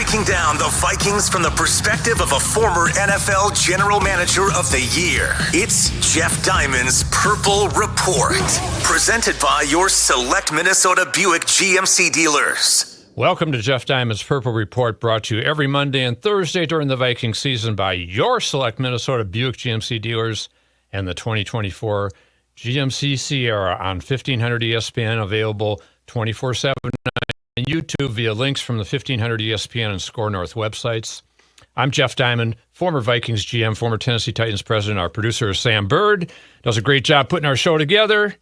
breaking down the Vikings from the perspective of a former NFL General Manager of the Year. It's Jeff Diamond's Purple Report, presented by your select Minnesota Buick GMC dealers. Welcome to Jeff Diamond's Purple Report, brought to you every Monday and Thursday during the Viking season by your select Minnesota Buick GMC dealers and the 2024 GMC Sierra on 1500 ESPN, available 24/7 on YouTube via links from the 1500 ESPN and Score North websites. I'm Jeff Diamond, former Vikings GM, former Tennessee Titans president. Our producer is Sam Bird. Does a great job putting our show together.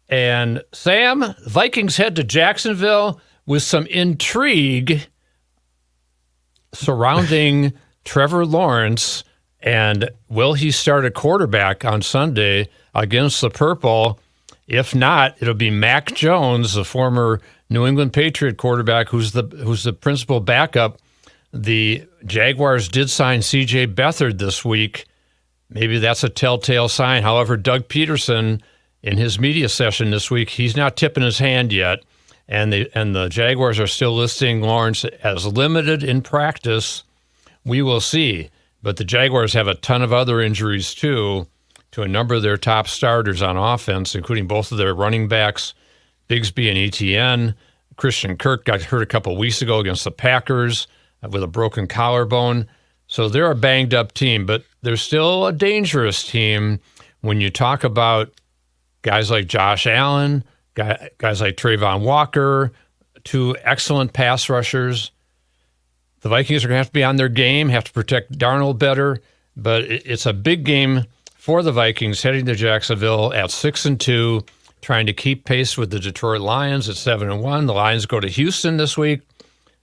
And Sam, Vikings head to Jacksonville with some intrigue surrounding Trevor Lawrence. And will he start a quarterback on Sunday against the Purple? If not, it'll be Mac Jones, the former New England Patriot quarterback, who's the principal backup. The Jaguars did sign C.J. Beathard this week. Maybe that's a telltale sign. However, Doug Peterson, in his media session this week, he's not tipping his hand yet. And the Jaguars are still listing Lawrence as limited in practice. We will see. But the Jaguars have a ton of other injuries, too, to a number of their top starters on offense, including both of their running backs, Bigsby and Etienne. Christian Kirk got hurt a couple weeks ago against the Packers with a broken collarbone. So they're a banged-up team, but they're still a dangerous team when you talk about guys like Josh Allen, guys like Trayvon Walker, two excellent pass rushers. The Vikings are going to have to be on their game, have to protect Darnold better, but it's a big game for the Vikings heading to Jacksonville at 6-2, trying to keep pace with the Detroit Lions at 7-1. The Lions go to Houston this week,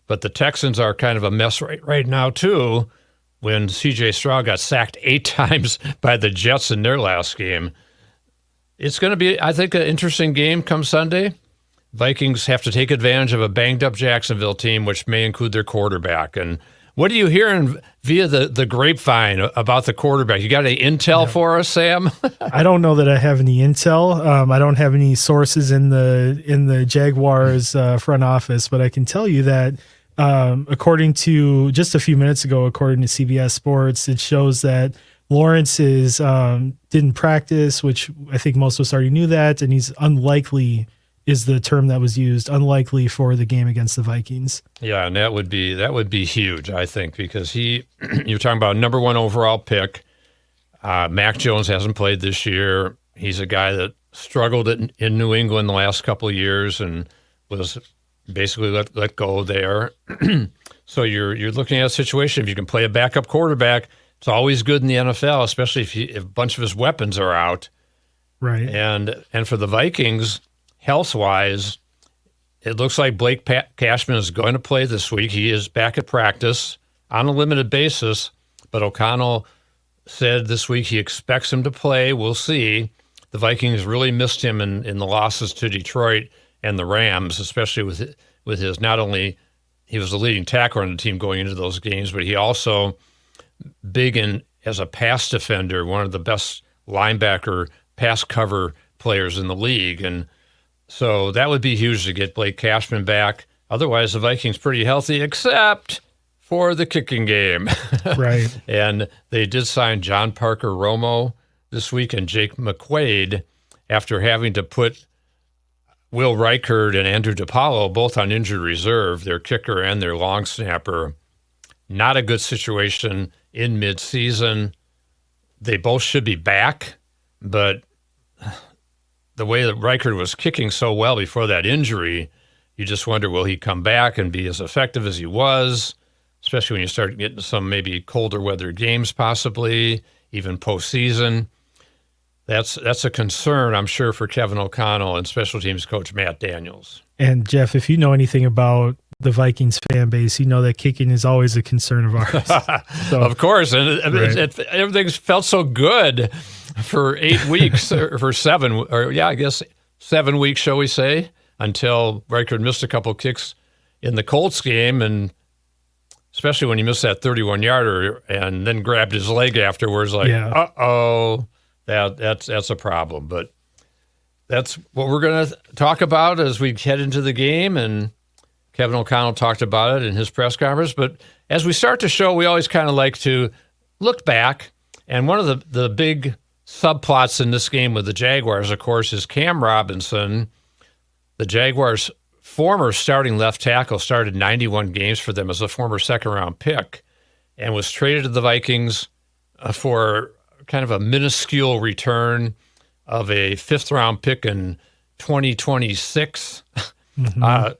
but the Texans are kind of a mess right now, too, when C.J. Stroud got sacked 8 times by the Jets in their last game. It's going to be, I think, an interesting game come Sunday. Vikings have to take advantage of a banged-up Jacksonville team, which may include their quarterback. And what are you hearing via the grapevine about the quarterback? You got any intel for us, Sam? I don't know that I have any intel. I don't have any sources in the Jaguars front office, but I can tell you that according to just a few minutes ago, according to CBS Sports, it shows that Lawrence didn't practice, which I think most of us already knew that, and he's unlikely is the term that was used, unlikely for the game against the Vikings. Yeah, and that would be huge, I think, because you're talking about number 1 overall pick. Mac Jones hasn't played this year. He's a guy that struggled in New England the last couple of years and was basically let go there. So you're looking at a situation, if you can play a backup quarterback, it's always good in the NFL, especially if a bunch of his weapons are out. Right. And for the Vikings, health-wise, it looks like Blake Cashman is going to play this week. He is back at practice on a limited basis, but O'Connell said this week he expects him to play. We'll see. The Vikings really missed him in the losses to Detroit and the Rams, especially with his, not only he was the leading tackler on the team going into those games, but he also big in as a pass defender, one of the best linebacker pass cover players in the league. And so that would be huge to get Blake Cashman back. Otherwise, the Vikings pretty healthy, except for the kicking game. Right. And they did sign John Parker Romo this week and Jake McQuaid after having to put Will Reichard and Andrew DiPaolo both on injured reserve, their kicker and their long snapper. Not a good situation in midseason. They both should be back, but the way that Reichard was kicking so well before that injury, you just wonder, will he come back and be as effective as he was, especially when you start getting some maybe colder weather games possibly, even postseason. That's a concern, I'm sure, for Kevin O'Connell and special teams coach Matt Daniels. And, Jeff, if you know anything about the Vikings fan base, you know that kicking is always a concern of ours. So, of course. And everything's felt so good for 8 weeks, or for 7, or I guess 7 weeks, shall we say, until Reichard missed a couple kicks in the Colts game, and especially when he missed that 31-yarder and then grabbed his leg afterwards, like, uh-oh, that's a problem. But that's what we're going to talk about as we head into the game. And Kevin O'Connell talked about it in his press conference. But as we start the show, we always kind of like to look back. And one of the big subplots in this game with the Jaguars, of course, is Cam Robinson. The Jaguars' former starting left tackle started 91 games for them as a former second-round pick and was traded to the Vikings for kind of a minuscule return of a fifth-round pick in 2026. Mm-hmm.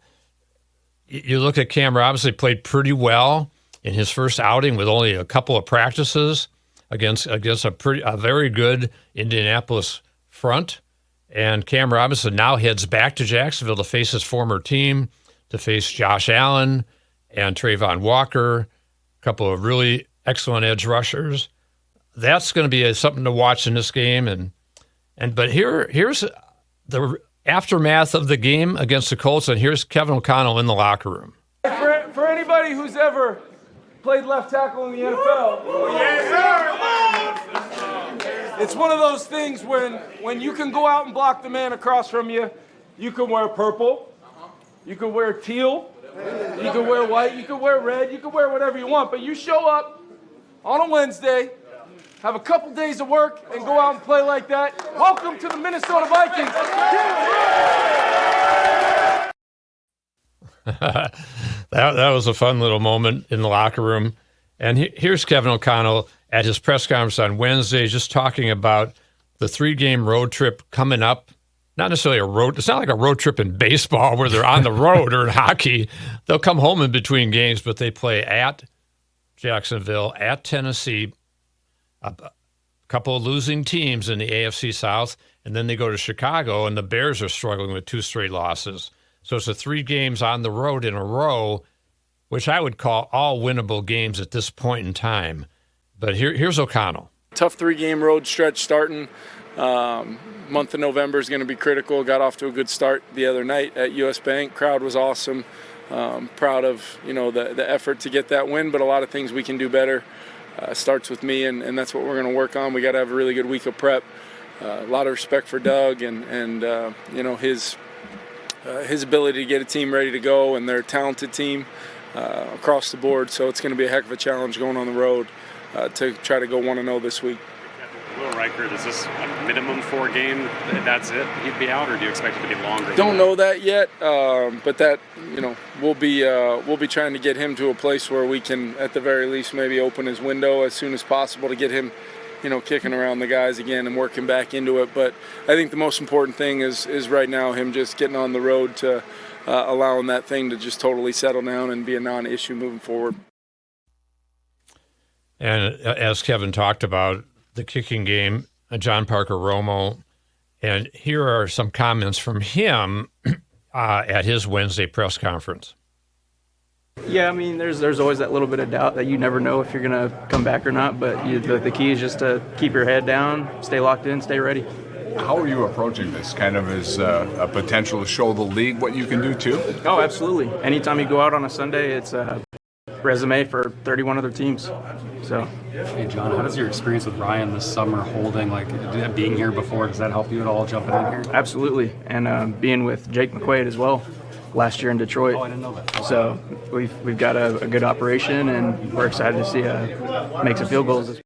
You look at Cam Robinson, played pretty well in his first outing with only a couple of practices against a very good Indianapolis front. And Cam Robinson now heads back to Jacksonville to face his former team, to face Josh Allen and Trayvon Walker, a couple of really excellent edge rushers. That's going to be something to watch in this game. But here's the aftermath of the game against the Colts, and here's Kevin O'Connell in the locker room. For anybody who's ever played left tackle in the NFL, it's one of those things when you can go out and block the man across from you. You can wear purple, you can wear teal, you can wear white, you can wear red, you can wear whatever you want, but you show up on a Wednesday, have a couple days of work, and go out and play like that. Welcome to the Minnesota Vikings. That was a fun little moment in the locker room. And here's Kevin O'Connell at his press conference on Wednesday, just talking about the 3-game road trip coming up. Not necessarily a road. It's not like a road trip in baseball where they're on the road or in hockey. They'll come home in between games, but they play at Jacksonville, at Tennessee, a couple of losing teams in the AFC South, and then they go to Chicago, and the Bears are struggling with 2 straight losses. So it's 3 games on the road in a row, which I would call all winnable games at this point in time. But here's O'Connell. Tough 3-game road stretch starting. Month of November is going to be critical. Got off to a good start the other night at US Bank. Crowd was awesome. Proud of the effort to get that win, but a lot of things we can do better. Starts with me, and that's what we're going to work on. We got to have a really good week of prep. A lot of respect for Doug and his ability to get a team ready to go, and they're a talented team across the board. So it's going to be a heck of a challenge going on the road to try to go 1-0 this week. Will Reichert, is this a minimum 4-game? That's it? He'd be out, or do you expect it to be longer? Don't know that yet, but that we'll be trying to get him to a place where we can, at the very least, maybe open his window as soon as possible to get him, kicking around the guys again and working back into it. But I think the most important thing is right now him just getting on the road to allowing that thing to just totally settle down and be a non-issue moving forward. And as Kevin talked about, the kicking game, John Parker Romo, and here are some comments from him at his Wednesday press conference. Yeah, I mean, there's always that little bit of doubt that you never know if you're going to come back or not, but the key is just to keep your head down, stay locked in, stay ready. How are you approaching this? Kind of as a potential to show the league what you can do too? Oh, absolutely. Anytime you go out on a Sunday, it's a resume for 31 other teams. So. Hey, John, how does your experience with Ryan this summer holding, being here before, does that help you at all jumping in here? Absolutely. And being with Jake McQuaid as well last year in Detroit. Oh, I didn't know that. So we've got a good operation, and we're excited to see make some field goals.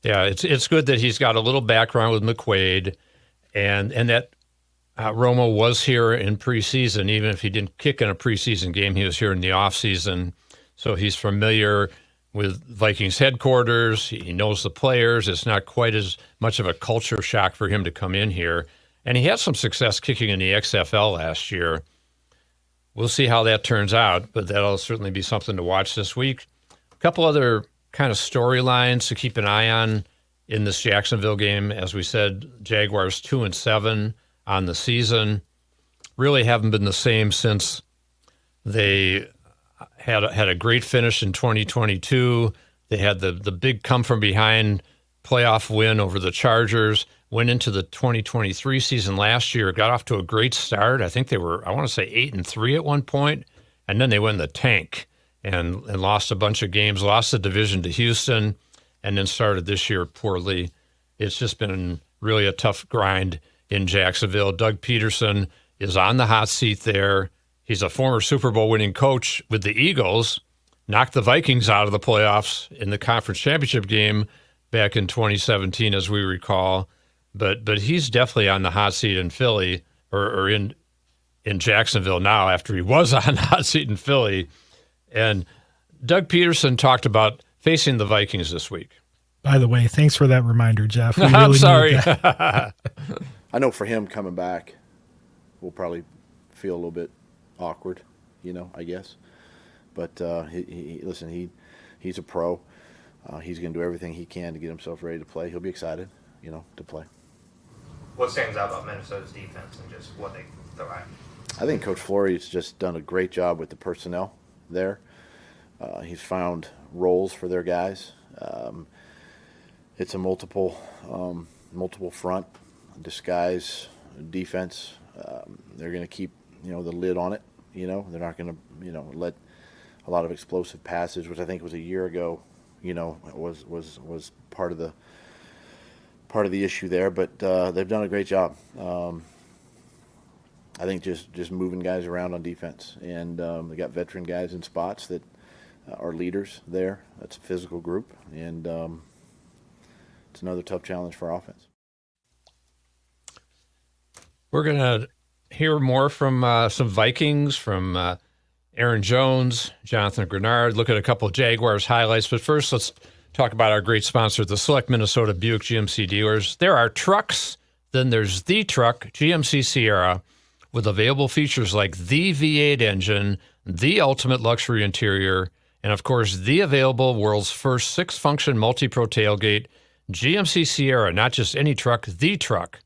Yeah, it's good that he's got a little background with McQuaid, and that Romo was here in preseason. Even if he didn't kick in a preseason game, he was here in the offseason. So he's familiar with Vikings headquarters. He knows the players. It's not quite as much of a culture shock for him to come in here. And he had some success kicking in the XFL last year. We'll see how that turns out, but that'll certainly be something to watch this week. A couple other kind of storylines to keep an eye on in this Jacksonville game. As we said, Jaguars 2-7 on the season. Really haven't been the same since they had a great finish in 2022. They had the big come-from-behind playoff win over the Chargers, went into the 2023 season last year, got off to a great start. I think they were, I want to say, 8-3 at one point, and then they went in the tank and lost a bunch of games, lost the division to Houston, and then started this year poorly. It's just been really a tough grind in Jacksonville. Doug Peterson is on the hot seat there. He's a former Super Bowl winning coach with the Eagles, knocked the Vikings out of the playoffs in the conference championship game back in 2017, as we recall. But he's definitely on the hot seat in Philly, or in Jacksonville now, after he was on the hot seat in Philly. And Doug Peterson talked about facing the Vikings this week. By the way, thanks for that reminder, Jeff. I'm sorry. I know for him coming back, we'll probably feel a little bit awkward, I guess. But listen, he's a pro. He's going to do everything he can to get himself ready to play. He'll be excited, to play. What stands out about Minnesota's defense and just what they throw at? I think Coach Florey's just done a great job with the personnel there. He's found roles for their guys. It's a multiple front, disguise defense. They're going to keep, the lid on it. They're not going to, let a lot of explosive passes, which I think was a year ago, was part of the issue there. But they've done a great job. I think just moving guys around on defense, and they got veteran guys in spots that are leaders there. That's a physical group, and it's another tough challenge for offense. We're going to hear more from some Vikings, from Aaron Jones, Jonathan Grenard, look at a couple of Jaguars highlights. But first, let's talk about our great sponsor, the Select Minnesota Buick GMC dealers. There are trucks, then there's the truck, GMC Sierra, with available features like the V8 engine, the ultimate luxury interior, and of course, the available world's first 6-function multi-pro tailgate. GMC Sierra, not just any truck, the truck.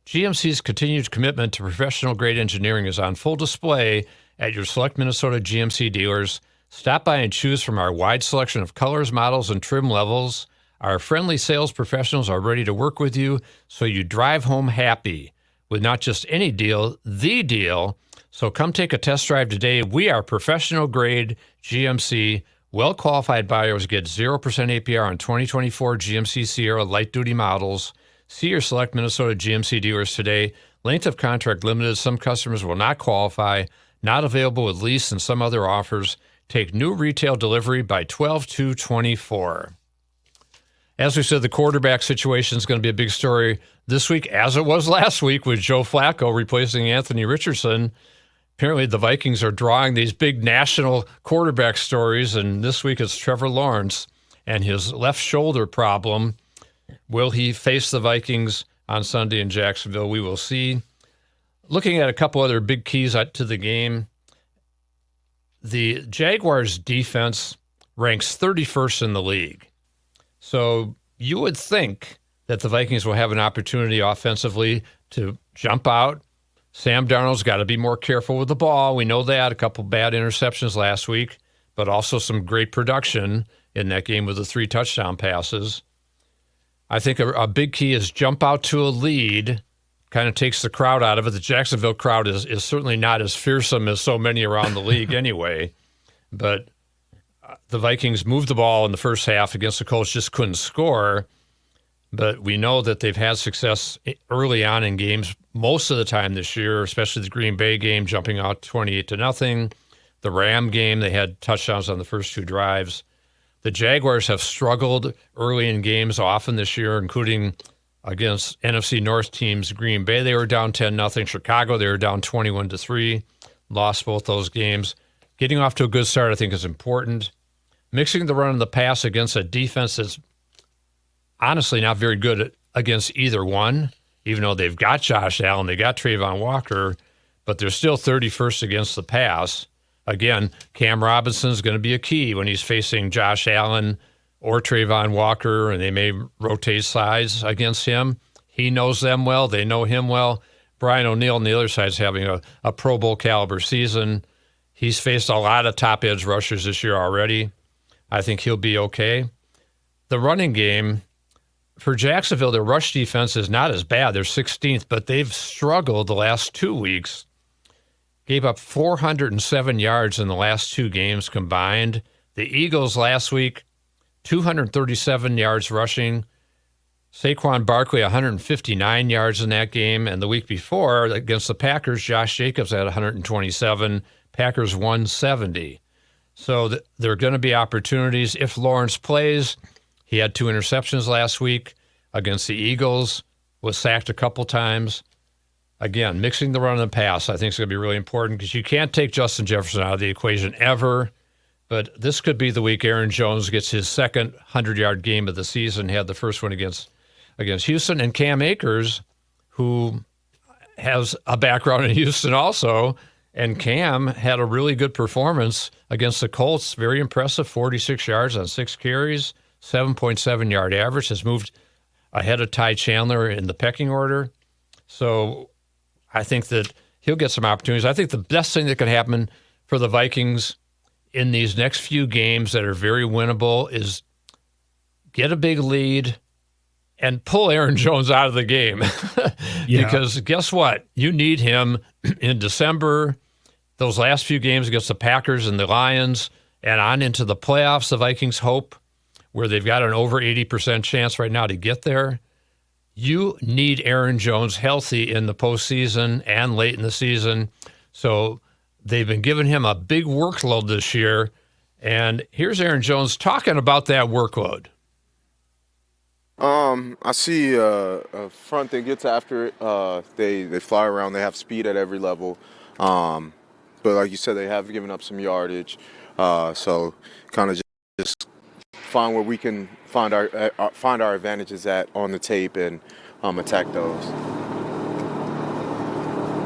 GMC's continued commitment to professional-grade engineering is on full display at your Select Minnesota GMC dealers. Stop by and choose from our wide selection of colors, models, and trim levels. Our friendly sales professionals are ready to work with you so you drive home happy with not just any deal, the deal. So come take a test drive today. We are professional-grade GMC. Well-qualified buyers get 0% APR on 2024 GMC Sierra light-duty models. See your Select Minnesota GMC dealers today. Length of contract limited. Some customers will not qualify. Not available with lease and some other offers. Take new retail delivery by 12/2/24. As we said, the quarterback situation is going to be a big story this week, as it was last week with Joe Flacco replacing Anthony Richardson. Apparently, the Vikings are drawing these big national quarterback stories, and this week it's Trevor Lawrence and his left shoulder problem. Will he face the Vikings on Sunday in Jacksonville? We will see. Looking at a couple other big keys to the game, the Jaguars' defense ranks 31st in the league. So you would think that the Vikings will have an opportunity offensively to jump out. Sam Darnold's got to be more careful with the ball. We know that. A couple bad interceptions last week, but also some great production in that game with the 3 touchdown passes. I think a big key is jump out to a lead, kind of takes the crowd out of it. The Jacksonville crowd is certainly not as fearsome as so many around the league anyway, but the Vikings moved the ball in the first half against the Colts, just couldn't score. But we know that they've had success early on in games most of the time this year, especially the Green Bay game, jumping out 28-0. The Ram game, they had touchdowns on the first 2 drives. The Jaguars have struggled early in games often this year, including against NFC North teams. Green Bay, they were down 10-0. Chicago, they were down 21-3. Lost both those games. Getting off to a good start, I think, is important. Mixing the run and the pass against a defense that's honestly not very good against either one, even though they've got Josh Allen, they got Trayvon Walker, but they're still 31st against the pass. Again, Cam Robinson's going to be a key when he's facing Josh Allen or Trayvon Walker, and they may rotate sides against him. He knows them well. They know him well. Brian O'Neill on the other side is having a Pro Bowl caliber season. He's faced a lot of top edge rushers this year already. I think he'll be okay. The running game, for Jacksonville, their rush defense is not as bad. They're 16th, but they've struggled the last 2 weeks. Gave up 407 yards in the last 2 games combined. The Eagles last week, 237 yards rushing, Saquon Barkley, 159 yards in that game. And the week before, against the Packers, Josh Jacobs had 127. Packers 170. So there are going to be opportunities. If Lawrence plays, he had 2 interceptions last week against the Eagles, was sacked a couple times. Again, mixing the run and the pass, I think is going to be really important because you can't take Justin Jefferson out of the equation ever. But this could be the week Aaron Jones gets his second 100-yard game of the season. He had the first one against Houston. And Cam Akers, who has a background in Houston also, and Cam had a really good performance against the Colts. Very impressive, 46 yards on 6 carries, 7.7-yard average. Has moved ahead of Ty Chandler in the pecking order. So I think that he'll get some opportunities. I think the best thing that could happen for the Vikings in these next few games that are very winnable is get a big lead and pull Aaron Jones out of the game. Because guess what? You need him in December, those last few games against the Packers and the Lions, and on into the playoffs, the Vikings hope, where they've got an over 80% chance right now to get there. You need Aaron Jones healthy in the postseason and late in the season. So they've been giving him a big workload this year. And here's Aaron Jones talking about that workload. I see a front that gets after it. They fly around. They have speed at every level. But like you said, they have given up some yardage. So kind of just find where we can find our advantages at on the tape and attack those.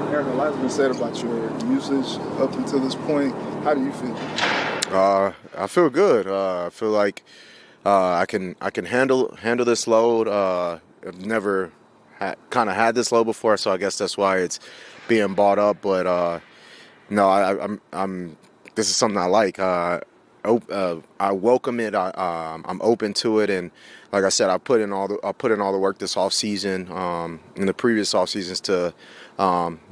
Aaron, a lot has been said about your usage up until this point. How do you feel? I feel good. I feel like I can handle this load. I've never had this load before, so I guess that's why it's being bought up. But no, I'm. This is something I like. I welcome it. I'm open to it, and like I said, I put in all the work this off season, in the previous off seasons to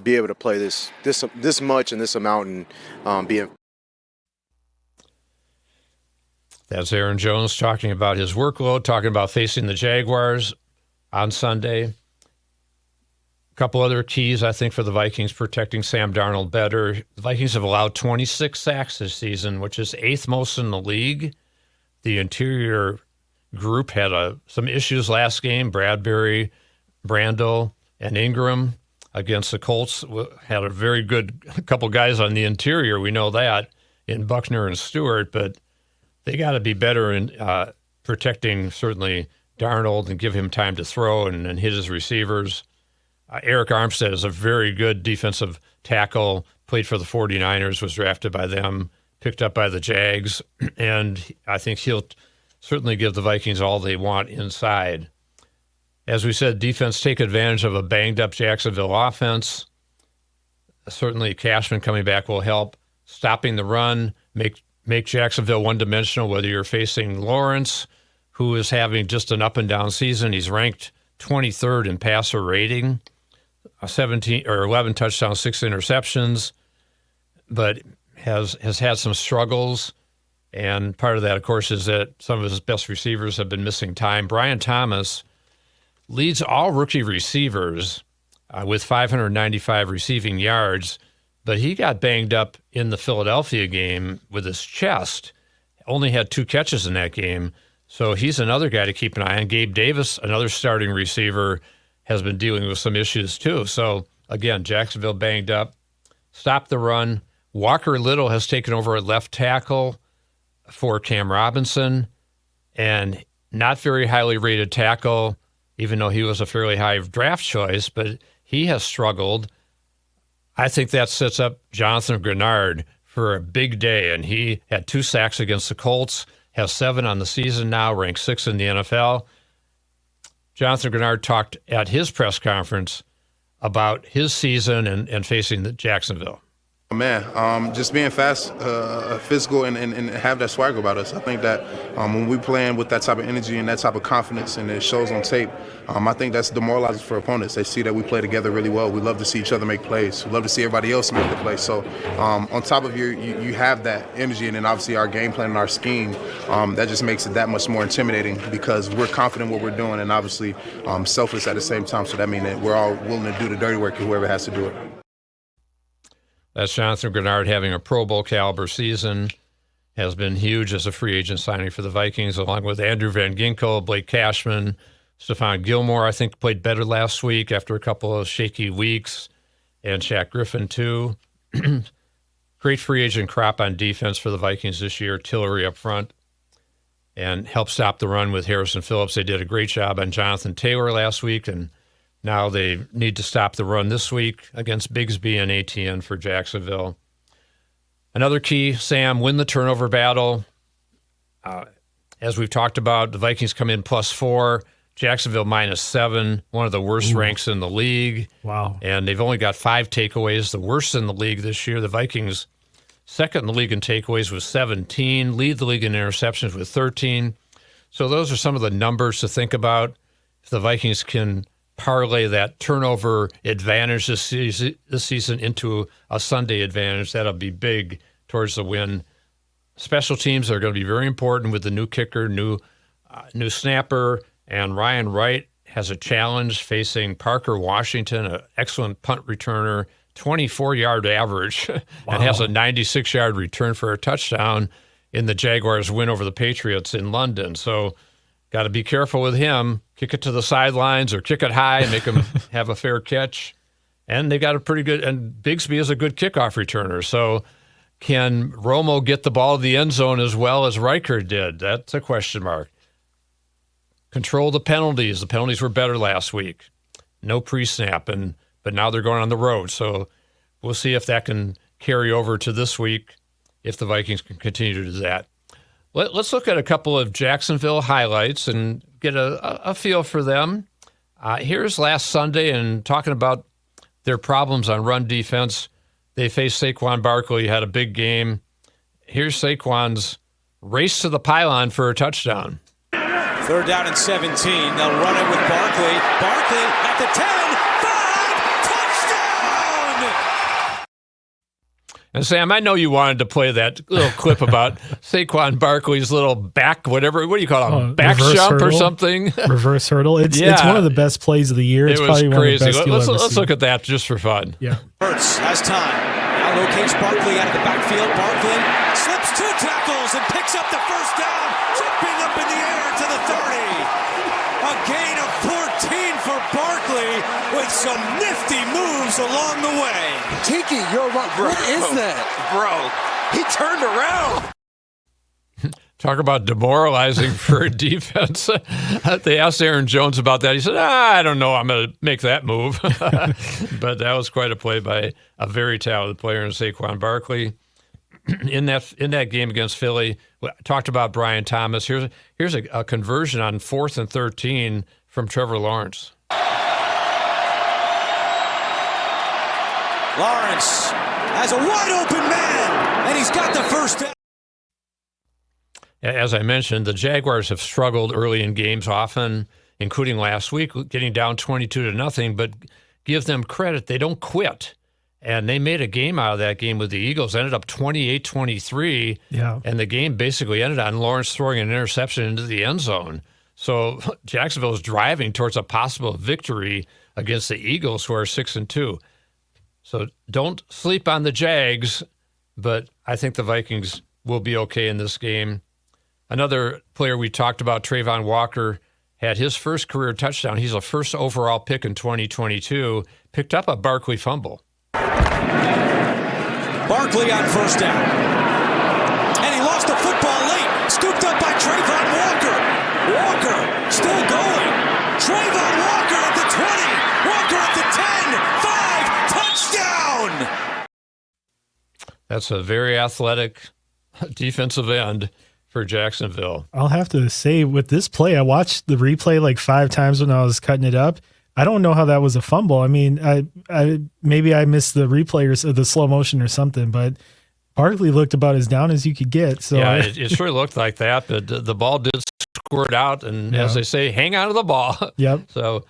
be able to play this much and this amount and being. That's Aaron Jones talking about his workload, talking about facing the Jaguars on Sunday. A couple other keys, I think, for the Vikings protecting Sam Darnold better. The Vikings have allowed 26 sacks this season, which is 8th most in the league. The interior group had some issues last game. Bradbury, Brandel, and Ingram against the Colts had a very good couple guys on the interior. We know that in Buckner and Stewart, but they got to be better in protecting certainly Darnold and give him time to throw and hit his receivers. Eric Armstead is a very good defensive tackle, played for the 49ers, was drafted by them, picked up by the Jags, and I think he'll certainly give the Vikings all they want inside. As we said, defense take advantage of a banged-up Jacksonville offense. Certainly Cashman coming back will help. Stopping the run, make Jacksonville one-dimensional, whether you're facing Lawrence, who is having just an up-and-down season. He's ranked 23rd in passer rating, 11 touchdowns, 6 interceptions, but has had some struggles. And part of that, of course, is that some of his best receivers have been missing time. Brian Thomas leads all rookie receivers with 595 receiving yards, but he got banged up in the Philadelphia game with his chest. Only had 2 catches in that game. So he's another guy to keep an eye on. Gabe Davis, another starting receiver, has been dealing with some issues too. So again, Jacksonville banged up. Stop the run. Walker Little has taken over at left tackle for Cam Robinson, and not very highly rated tackle, even though he was a fairly high draft choice, but he has struggled. I think that sets up Jonathan Grenard for a big day, and he had 2 sacks against the Colts, has 7 on the season now, ranked 6th in the NFL. Jonathan Grenard talked at his press conference about his season and facing the Jacksonville. Just being fast, physical, and have that swagger about us. I think that when we playing with that type of energy and that type of confidence, and it shows on tape, I think that's demoralizing for opponents. They see that we play together really well. We love to see each other make plays. We love to see everybody else make the plays. So on top of you have that energy, and then obviously our game plan and our scheme, that just makes it that much more intimidating because we're confident in what we're doing and obviously selfless at the same time. So that means that we're all willing to do the dirty work, whoever has to do it. That's Jonathan Grenard having a Pro Bowl caliber season, has been huge as a free agent signing for the Vikings, along with Andrew Van Ginkel, Blake Cashman, Stephon Gilmore, I think, played better last week after a couple of shaky weeks, and Shaq Griffin, too. Great free agent crop on defense for the Vikings this year, Tillery up front, and helped stop the run with Harrison Phillips. They did a great job on Jonathan Taylor last week, and now they need to stop the run this week against Bigsby and ATN for Jacksonville. Another key, Sam, win the turnover battle. As we've talked about, the Vikings come in +4, Jacksonville -7, one of the worst ranks in the league. Wow. And they've only got 5 takeaways, the worst in the league this year. The Vikings, second in the league in takeaways with 17, lead the league in interceptions with 13. So those are some of the numbers to think about. If the Vikings can parlay that turnover advantage this season into a Sunday advantage, that'll be big towards the win. Special teams are going to be very important with the new kicker, new snapper, and Ryan Wright has a challenge facing Parker Washington, an excellent punt returner, 24-yard average, and has a 96-yard return for a touchdown in the Jaguars' win over the Patriots in London. So got to be careful with him. Kick it to the sidelines or kick it high and make him have a fair catch. And they got a pretty good, and Bigsby is a good kickoff returner. So can Romo get the ball to the end zone as well as Riker did? That's a question mark. Control the penalties. The penalties were better last week. No pre-snap, but now they're going on the road. So we'll see if that can carry over to this week if the Vikings can continue to do that. Let's look at a couple of Jacksonville highlights and get a feel for them. Here's last Sunday, and talking about their problems on run defense. They faced Saquon Barkley, had a big game. Here's Saquon's race to the pylon for a touchdown. 3rd down and 17. They'll run it with Barkley. Barkley at the 10, 5, touchdown! And Sam, I know you wanted to play that little clip about Saquon Barkley's little back, whatever. What do you call it? Back jump hurdle, or something? Reverse hurdle. It's one of the best plays of the year. It's it was probably crazy. One of the best Let's look at that just for fun. Yeah. Hurts has time. Now locates Barkley out of the backfield. Barkley slips 2 tackles and picks up the first down, jumping up in the air to the 30. A gain of 14 for Barkley with some nifty moves along the way. Tiki, you're right. What is that? Bro, he turned around. Talk about demoralizing for a defense. They asked Aaron Jones about that. He said, I don't know. I'm going to make that move. But that was quite a play by a very talented player in Saquon Barkley. In that game against Philly, we talked about Brian Thomas. Here's a conversion on 4th and 13 from Trevor Lawrence. Lawrence has a wide open man, and he's got the first down. As I mentioned, the Jaguars have struggled early in games often, including last week, getting down 22-0, but give them credit. They don't quit. And they made a game out of that game with the Eagles, ended up 28-23. Yeah. And the game basically ended on Lawrence throwing an interception into the end zone. So Jacksonville is driving towards a possible victory against the Eagles, who are 6-2. So don't sleep on the Jags, but I think the Vikings will be okay in this game. Another player we talked about, Trayvon Walker, had his first career touchdown. He's a first overall pick in 2022, picked up a Barkley fumble. Barkley on first down. And he lost the football late. Scooped up by Trayvon Walker. Walker still going. Trayvon Walker at the 20. Walker at the 10. 5, touchdown! That's a very athletic defensive end for Jacksonville. I'll have to say, with this play, I watched the replay like 5 times when I was cutting it up. I don't know how that was a fumble. I mean, I maybe I missed the replay or the slow motion or something, but Barkley looked about as down as you could get. So yeah, it sure looked like that, but the ball did squirt out, and as they say, hang on to the ball. Yep. So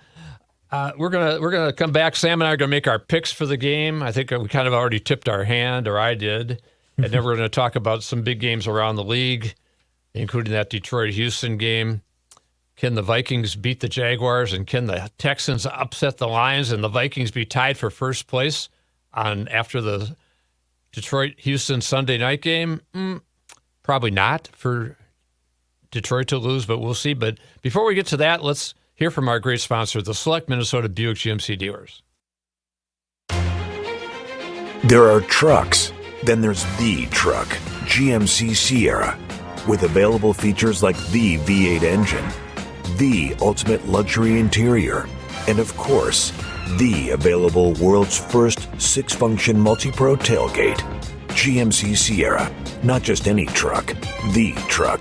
we're gonna come back. Sam and I are gonna make our picks for the game. I think we kind of already tipped our hand, or I did, and then we're gonna talk about some big games around the league, including that Detroit-Houston game. Can the Vikings beat the Jaguars, and can the Texans upset the Lions and the Vikings be tied for first place after the Detroit-Houston Sunday night game? Probably not for Detroit to lose, but we'll see. But before we get to that, let's hear from our great sponsor, the Select Minnesota Buick GMC dealers. There are trucks, then there's the truck, GMC Sierra, with available features like the V8 engine, the ultimate luxury interior, and of course, the available world's first 6-function multi-pro tailgate. GMC Sierra, not just any truck, the truck.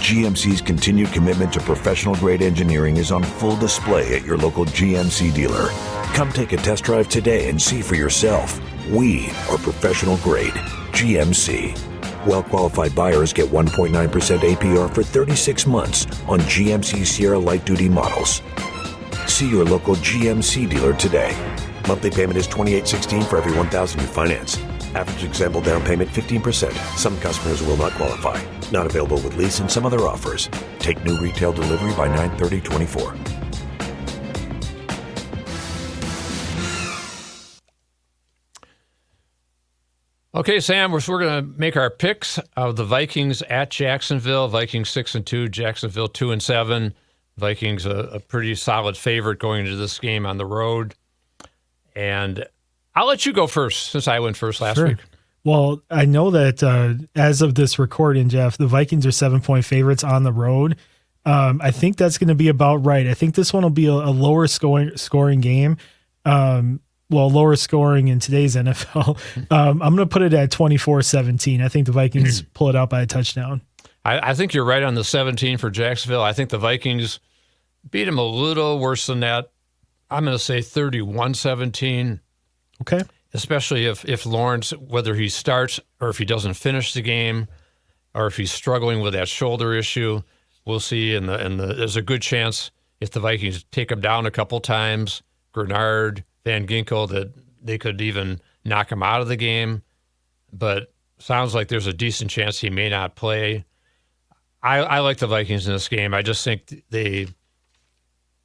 GMC's continued commitment to professional-grade engineering is on full display at your local GMC dealer. Come take a test drive today and see for yourself. We are professional-grade. GMC. Well-qualified buyers get 1.9% APR for 36 months on GMC Sierra light-duty models. See your local GMC dealer today. Monthly payment is $28.16 for every $1,000 you finance. Average example down payment 15%. Some customers will not qualify. Not available with lease and some other offers. Take new retail delivery by 9/30/24. Okay, Sam, we're going to make our picks of the Vikings at Jacksonville. Vikings 6-2, Jacksonville 2-7. Vikings a pretty solid favorite going into this game on the road. And I'll let you go first since I went first last week. Well, I know that as of this recording, Jeff, the Vikings are 7-point favorites on the road. I think that's going to be about right. I think this one will be a lower scoring game. Lower scoring in today's NFL. I'm going to put it at 24-17. I think the Vikings pull it out by a touchdown. I think you're right on the 17 for Jacksonville. I think the Vikings beat them a little worse than that. I'm going to say 31-17. Okay. Especially if Lawrence, whether he starts or if he doesn't finish the game, or if he's struggling with that shoulder issue, we'll see. And there's a good chance if the Vikings take him down a couple times, Grenard, Van Ginkel, that they could even knock him out of the game. But sounds like there's a decent chance he may not play. I like the Vikings in this game. I just think they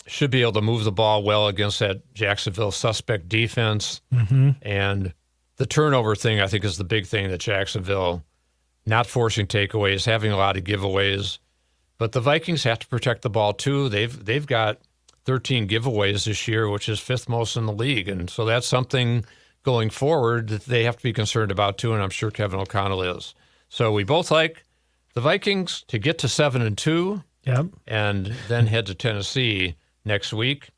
should be able to move the ball well against that Jacksonville suspect defense. Mm-hmm. And the turnover thing, I think, is the big thing that Jacksonville, not forcing takeaways, having a lot of giveaways. But the Vikings have to protect the ball, too. They've got 13 giveaways this year, which is 5th most in the league. And so that's something going forward that they have to be concerned about, too, and I'm sure Kevin O'Connell is. So we both like the Vikings to get to 7-2 and then head to Tennessee next week.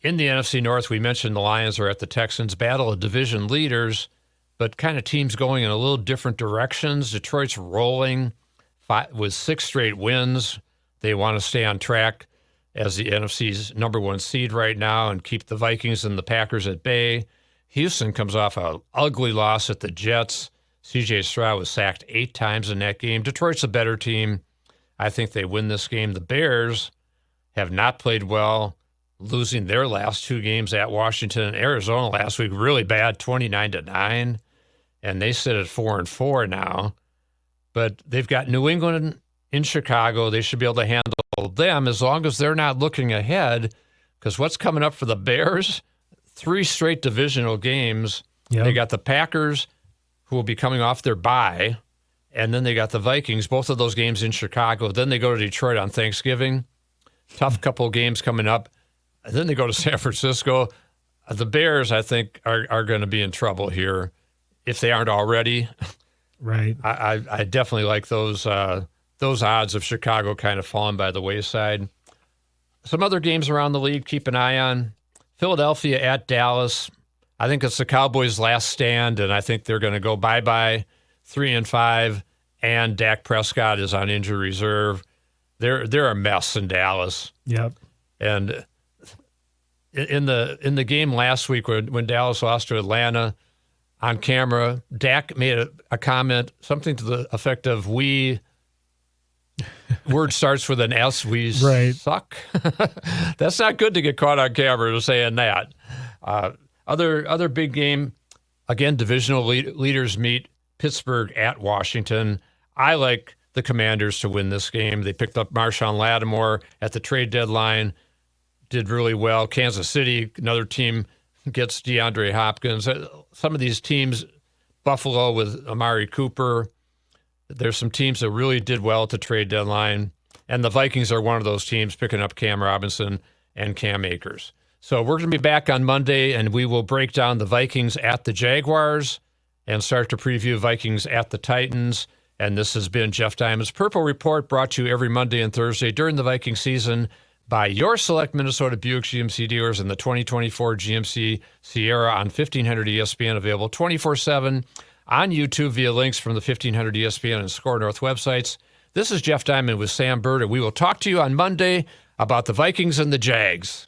In the NFC North, we mentioned the Lions are at the Texans. Battle of division leaders, but kind of teams going in a little different directions. Detroit's rolling with 6 straight wins. They want to stay on track as the NFC's number 1 seed right now and keep the Vikings and the Packers at bay. Houston comes off an ugly loss at the Jets. C.J. Stroud was sacked 8 times in that game. Detroit's a better team. I think they win this game. The Bears have not played well, losing their last 2 games at Washington and Arizona last week. Really bad, 29-9. And they sit at 4-4 now. But they've got New England in Chicago. They should be able to handle them as long as they're not looking ahead, because what's coming up for the Bears? 3 straight divisional games. Yep. They got the Packers, who will be coming off their bye, and then they got the Vikings, both of those games in Chicago. Then they go to Detroit on Thanksgiving. Tough couple of games coming up. And then they go to San Francisco. The Bears, I think, are going to be in trouble here if they aren't already. Right. I definitely like those odds of Chicago kind of falling by the wayside. Some other games around the league, keep an eye on. Philadelphia at Dallas. I think it's the Cowboys' last stand, and I think they're going to go bye-bye 3-5, and Dak Prescott is on injury reserve. They're a mess in Dallas. Yep. And in the game last week when Dallas lost to Atlanta on camera, Dak made a comment, something to the effect of word starts with an S, we suck. That's not good to get caught on camera saying that. Other big game, again, divisional leaders meet. Pittsburgh at Washington. I like the Commanders to win this game. They picked up Marshawn Lattimore at the trade deadline, did really well. Kansas City, another team, gets DeAndre Hopkins. Some of these teams, Buffalo with Amari Cooper, there's some teams that really did well at the trade deadline, and the Vikings are one of those teams picking up Cam Robinson and Cam Akers. So we're going to be back on Monday, and we will break down the Vikings at the Jaguars and start to preview Vikings at the Titans. And this has been Jeff Diamond's Purple Report, brought to you every Monday and Thursday during the Viking season by your select Minnesota Buick GMC dealers in the 2024 GMC Sierra on 1500 ESPN, available 24/7 on YouTube via links from the 1500 ESPN and Score North websites. This is Jeff Diamond with Sam Bird, and we will talk to you on Monday about the Vikings and the Jags.